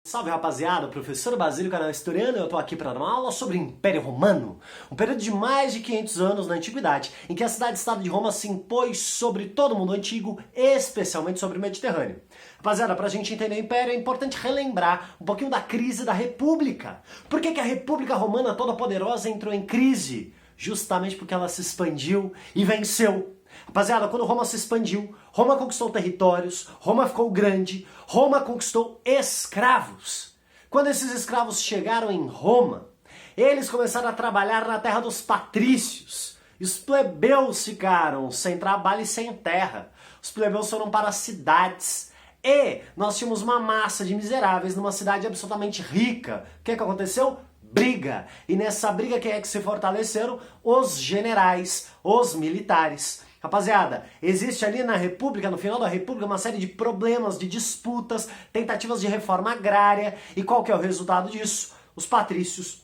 Salve rapaziada, professor Basílio, canal Historiano, eu tô aqui para dar uma aula sobre o Império Romano, um período de mais de 500 anos na Antiguidade, em que a cidade-estado de Roma se impôs sobre todo o mundo antigo, especialmente sobre o Mediterrâneo. Rapaziada, pra gente entender o Império é importante relembrar um pouquinho da crise da República. Por que a República Romana toda poderosa entrou em crise? Justamente porque ela se expandiu e venceu. Rapaziada, quando Roma se expandiu, Roma conquistou territórios, Roma ficou grande, Roma conquistou escravos. Quando esses escravos chegaram em Roma, eles começaram a trabalhar na terra dos patrícios. E os plebeus ficaram sem trabalho e sem terra. Os plebeus foram para as cidades. E nós tínhamos uma massa de miseráveis numa cidade absolutamente rica. O que aconteceu? Briga. E nessa briga quem é que se fortaleceram? Os generais, os militares. Rapaziada, existe ali na República, no final da República, uma série de problemas, de disputas, tentativas de reforma agrária. E qual que é o resultado disso? Os patrícios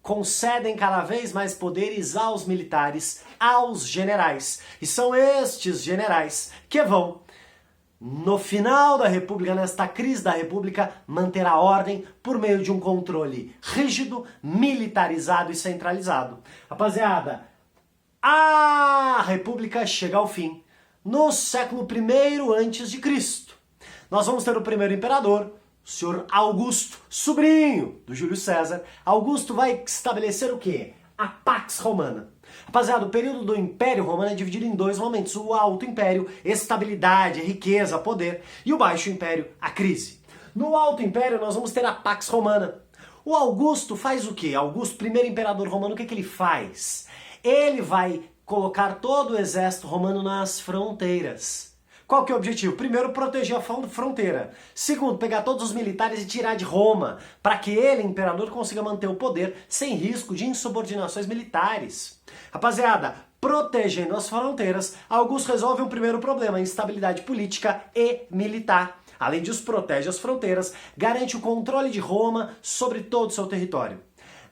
concedem cada vez mais poderes aos militares, aos generais. E são estes generais que vão, no final da República, nesta crise da República, manter a ordem por meio de um controle rígido, militarizado e centralizado. Rapaziada, a República chega ao fim no século I a.C. Nós vamos ter o primeiro imperador, o senhor Augusto, sobrinho do Júlio César. Augusto vai estabelecer o quê? A Pax Romana. Rapaziada, o período do Império Romano é dividido em dois momentos. O Alto Império, estabilidade, riqueza, poder. E o Baixo Império, a crise. No Alto Império nós vamos ter a Pax Romana. O Augusto faz o quê? Augusto, primeiro imperador romano, o que ele faz? Ele vai colocar todo o exército romano nas fronteiras. Qual que é o objetivo? Primeiro, proteger a fronteira. Segundo, pegar todos os militares e tirar de Roma, para que ele, imperador, consiga manter o poder sem risco de insubordinações militares. Rapaziada, protegendo as fronteiras, Augusto resolve um primeiro problema, a instabilidade política e militar. Além disso, protege as fronteiras, garante o controle de Roma sobre todo o seu território.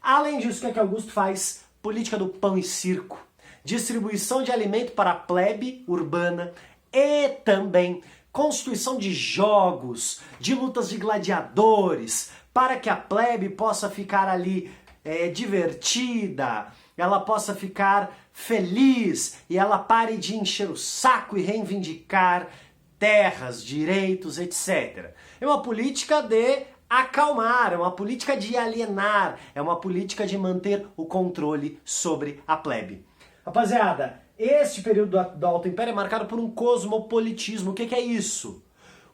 Além disso, o que Augusto faz? Política do pão e circo, distribuição de alimento para a plebe urbana e também constituição de jogos, de lutas de gladiadores, para que a plebe possa ficar ali divertida, ela possa ficar feliz e ela pare de encher o saco e reivindicar terras, direitos, etc. É uma política de acalmar, é uma política de alienar, é uma política de manter o controle sobre a plebe. Rapaziada, este período do Alto Império é marcado por um cosmopolitismo. O que é isso?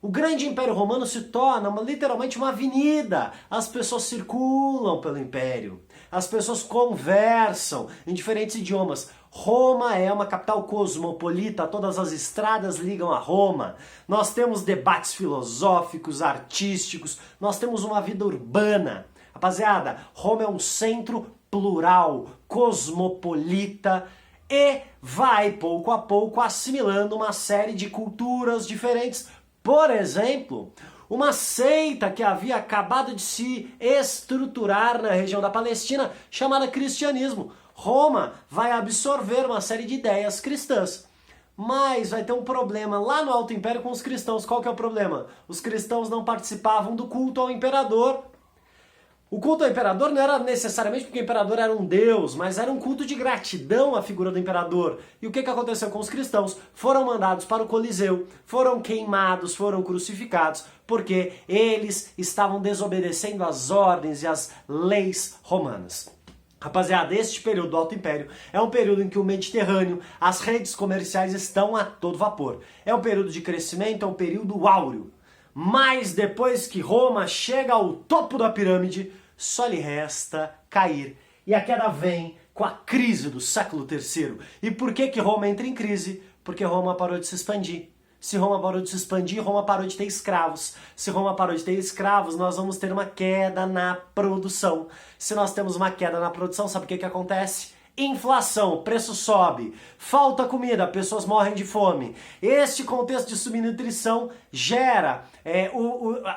O grande Império Romano se torna literalmente uma avenida. As pessoas circulam pelo Império, as pessoas conversam em diferentes idiomas. Roma é uma capital cosmopolita, todas as estradas ligam a Roma. Nós temos debates filosóficos, artísticos, nós temos uma vida urbana. Rapaziada, Roma é um centro plural, cosmopolita e vai pouco a pouco assimilando uma série de culturas diferentes. Por exemplo, uma seita que havia acabado de se estruturar na região da Palestina, chamada cristianismo. Roma vai absorver uma série de ideias cristãs. Mas vai ter um problema lá no Alto Império com os cristãos. Qual que é o problema? Os cristãos não participavam do culto ao imperador. O culto ao imperador não era necessariamente porque o imperador era um deus, mas era um culto de gratidão à figura do imperador. E o que aconteceu com os cristãos? Foram mandados para o Coliseu, foram queimados, foram crucificados, porque eles estavam desobedecendo às ordens e às leis romanas. Rapaziada, este período do Alto Império é um período em que o Mediterrâneo, as redes comerciais estão a todo vapor. É um período de crescimento, é um período áureo. Mas depois que Roma chega ao topo da pirâmide, só lhe resta cair. E a queda vem com a crise do século III. E por que Roma entra em crise? Porque Roma parou de se expandir. Se Roma parou de se expandir, Roma parou de ter escravos. Se Roma parou de ter escravos, nós vamos ter uma queda na produção. Se nós temos uma queda na produção, sabe o que acontece? Inflação, o preço sobe, falta comida, pessoas morrem de fome. Este contexto de subnutrição gera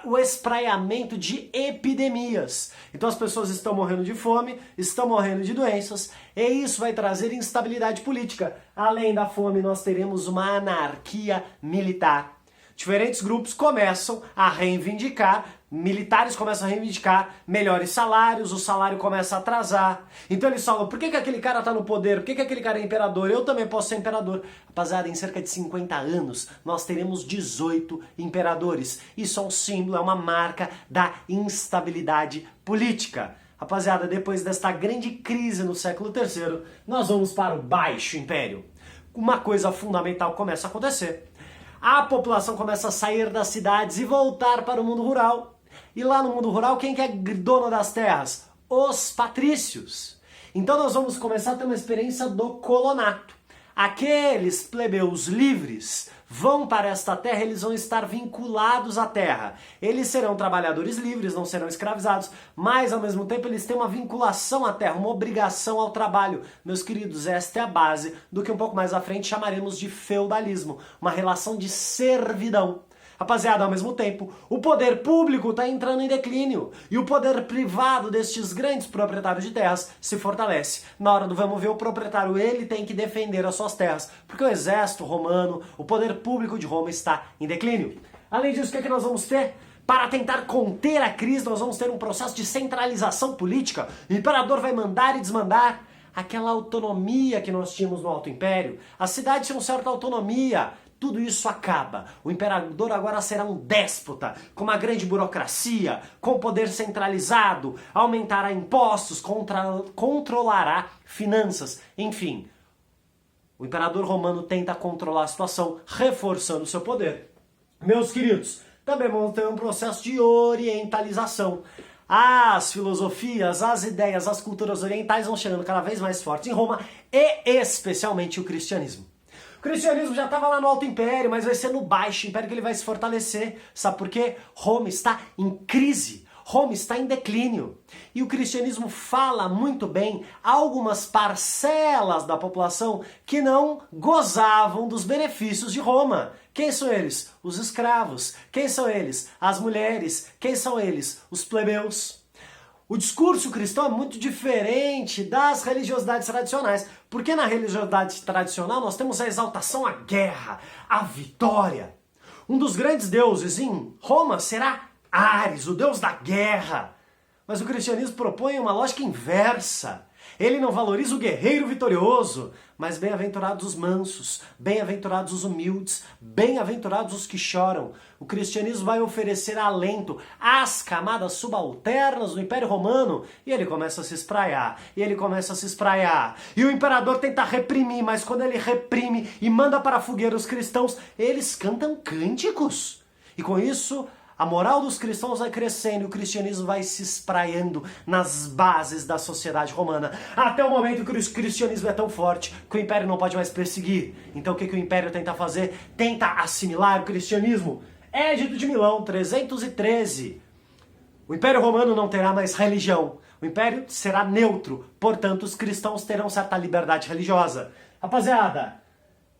o espraiamento de epidemias. Então as pessoas estão morrendo de fome, estão morrendo de doenças, e isso vai trazer instabilidade política. Além da fome, nós teremos uma anarquia militar. Diferentes grupos começam a reivindicar, militares começam a reivindicar melhores salários, o salário começa a atrasar. Então eles falam, por que aquele cara tá no poder? Por que aquele cara é imperador? Eu também posso ser imperador. Rapaziada, em cerca de 50 anos, nós teremos 18 imperadores. Isso é um símbolo, é uma marca da instabilidade política. Rapaziada, depois desta grande crise no século III, nós vamos para o Baixo Império. Uma coisa fundamental começa a acontecer. A população começa a sair das cidades e voltar para o mundo rural. E lá no mundo rural, quem que é dono das terras? Os patrícios. Então nós vamos começar a ter uma experiência do colonato. Aqueles plebeus livres vão para esta terra, eles vão estar vinculados à terra. Eles serão trabalhadores livres, não serão escravizados, mas ao mesmo tempo eles têm uma vinculação à terra, uma obrigação ao trabalho. Meus queridos, esta é a base do que um pouco mais à frente chamaremos de feudalismo, uma relação de servidão. Rapaziada, ao mesmo tempo, o poder público está entrando em declínio e o poder privado destes grandes proprietários de terras se fortalece. Na hora do vamos ver, o proprietário ele tem que defender as suas terras, porque o exército romano, o poder público de Roma está em declínio. Além disso, o que é que nós vamos ter? Para tentar conter a crise, nós vamos ter um processo de centralização política. O imperador vai mandar e desmandar. Aquela autonomia que nós tínhamos no Alto Império, as cidades tinham certa autonomia. Tudo isso acaba. O imperador agora será um déspota, com uma grande burocracia, com poder centralizado, aumentará impostos, controlará finanças, enfim. O imperador romano tenta controlar a situação, reforçando seu poder. Meus queridos, também vamos ter um processo de orientalização. As filosofias, as ideias, as culturas orientais vão chegando cada vez mais fortes em Roma, e especialmente o cristianismo. O cristianismo já estava lá no Alto Império, mas vai ser no Baixo Império que ele vai se fortalecer. Sabe por quê? Roma está em crise. Roma está em declínio. E o cristianismo fala muito bem a algumas parcelas da população que não gozavam dos benefícios de Roma. Quem são eles? Os escravos. Quem são eles? As mulheres. Quem são eles? Os plebeus. O discurso cristão é muito diferente das religiosidades tradicionais, porque na religiosidade tradicional nós temos a exaltação à guerra, à vitória. Um dos grandes deuses em Roma será Ares, o deus da guerra. Mas o cristianismo propõe uma lógica inversa. Ele não valoriza o guerreiro vitorioso, mas bem-aventurados os mansos, bem-aventurados os humildes, bem-aventurados os que choram. O cristianismo vai oferecer alento às camadas subalternas do Império Romano, e ele começa a se espraiar, e ele começa a se espraiar. E o imperador tenta reprimir, mas quando ele reprime e manda para a fogueira os cristãos, eles cantam cânticos. E com isso, a moral dos cristãos vai crescendo e o cristianismo vai se espraiando nas bases da sociedade romana. Até o momento que o cristianismo é tão forte que o império não pode mais perseguir. Então o que o império tenta fazer? Tenta assimilar o cristianismo. Édito de Milão, 313. O império romano não terá mais religião. O império será neutro. Portanto, os cristãos terão certa liberdade religiosa. Rapaziada,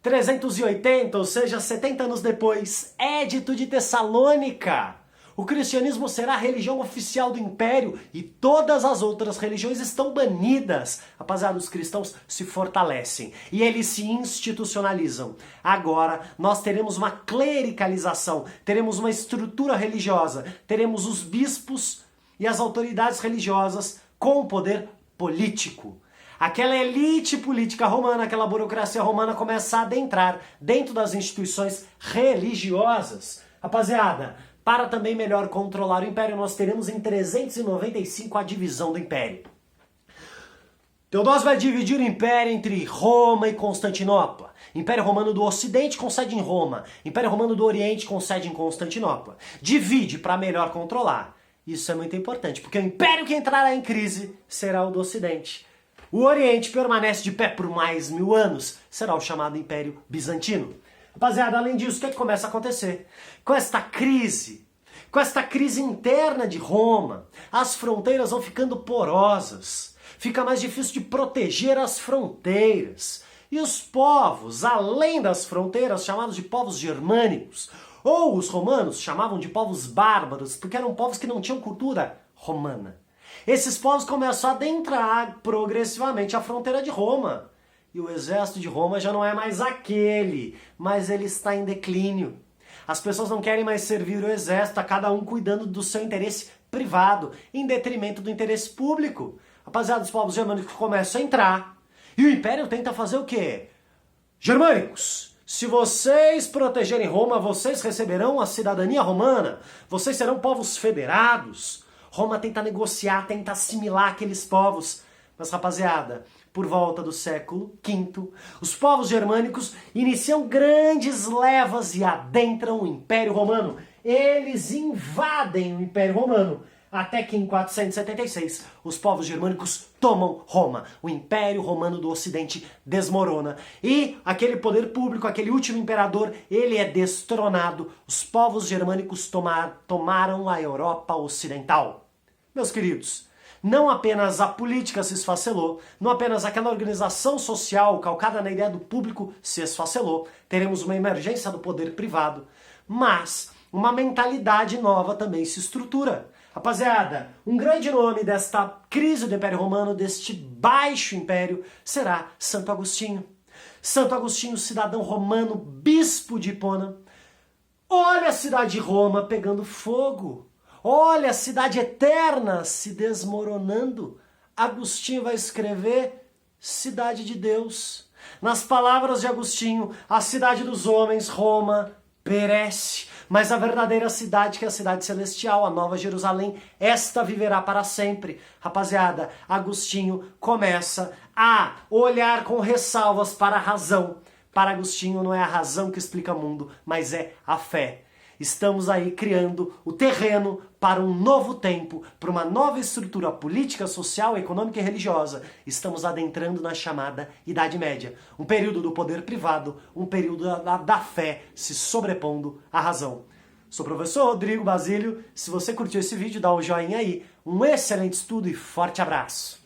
380, ou seja, 70 anos depois, Édito de Tessalônica. O cristianismo será a religião oficial do império e todas as outras religiões estão banidas. Rapaziada, os cristãos se fortalecem e eles se institucionalizam. Agora nós teremos uma clericalização, teremos uma estrutura religiosa, teremos os bispos e as autoridades religiosas com o poder político. Aquela elite política romana, aquela burocracia romana começa a adentrar dentro das instituições religiosas. Rapaziada, para também melhor controlar o império, nós teremos em 395 a divisão do império. Teodósio vai dividir o império entre Roma e Constantinopla. Império Romano do Ocidente com sede em Roma. Império Romano do Oriente com sede em Constantinopla. Divide para melhor controlar. Isso é muito importante, porque o império que entrará em crise será o do Ocidente. O Oriente permanece de pé por mais 1000 anos, será o chamado Império Bizantino. Rapaziada, além disso, o que começa a acontecer? Com esta crise interna de Roma, as fronteiras vão ficando porosas, fica mais difícil de proteger as fronteiras. E os povos, além das fronteiras, chamados de povos germânicos, ou os romanos chamavam de povos bárbaros, porque eram povos que não tinham cultura romana. Esses povos começam a adentrar progressivamente a fronteira de Roma. E o exército de Roma já não é mais aquele, mas ele está em declínio. As pessoas não querem mais servir o exército, a cada um cuidando do seu interesse privado, em detrimento do interesse público. Rapaziada, os povos germânicos começam a entrar. E o Império tenta fazer o quê? Germânicos, se vocês protegerem Roma, vocês receberão a cidadania romana. Vocês serão povos federados. Roma tenta negociar, tenta assimilar aqueles povos. Mas, rapaziada, por volta do século V, os povos germânicos iniciam grandes levas e adentram o Império Romano. Eles invadem o Império Romano. Até que em 476, os povos germânicos tomam Roma. O Império Romano do Ocidente desmorona. E aquele poder público, aquele último imperador, ele é destronado. Os povos germânicos tomaram a Europa Ocidental. Meus queridos, não apenas a política se esfacelou, não apenas aquela organização social calcada na ideia do público se esfacelou, teremos uma emergência do poder privado, mas uma mentalidade nova também se estrutura. Rapaziada, um grande nome desta crise do Império Romano, deste baixo império, será Santo Agostinho. Santo Agostinho, cidadão romano, bispo de Hipona. Olha a cidade de Roma pegando fogo. Olha a cidade eterna se desmoronando. Agostinho vai escrever Cidade de Deus. Nas palavras de Agostinho, a cidade dos homens, Roma, perece. Mas a verdadeira cidade, que é a cidade celestial, a Nova Jerusalém, esta viverá para sempre. Rapaziada, Agostinho começa a olhar com ressalvas para a razão. Para Agostinho não é a razão que explica o mundo, mas é a fé. Estamos aí criando o terreno para um novo tempo, para uma nova estrutura política, social, econômica e religiosa. Estamos adentrando na chamada Idade Média. Um período do poder privado, um período da fé se sobrepondo à razão. Sou o professor Rodrigo Basílio. Se você curtiu esse vídeo, dá um joinha aí. Um excelente estudo e forte abraço!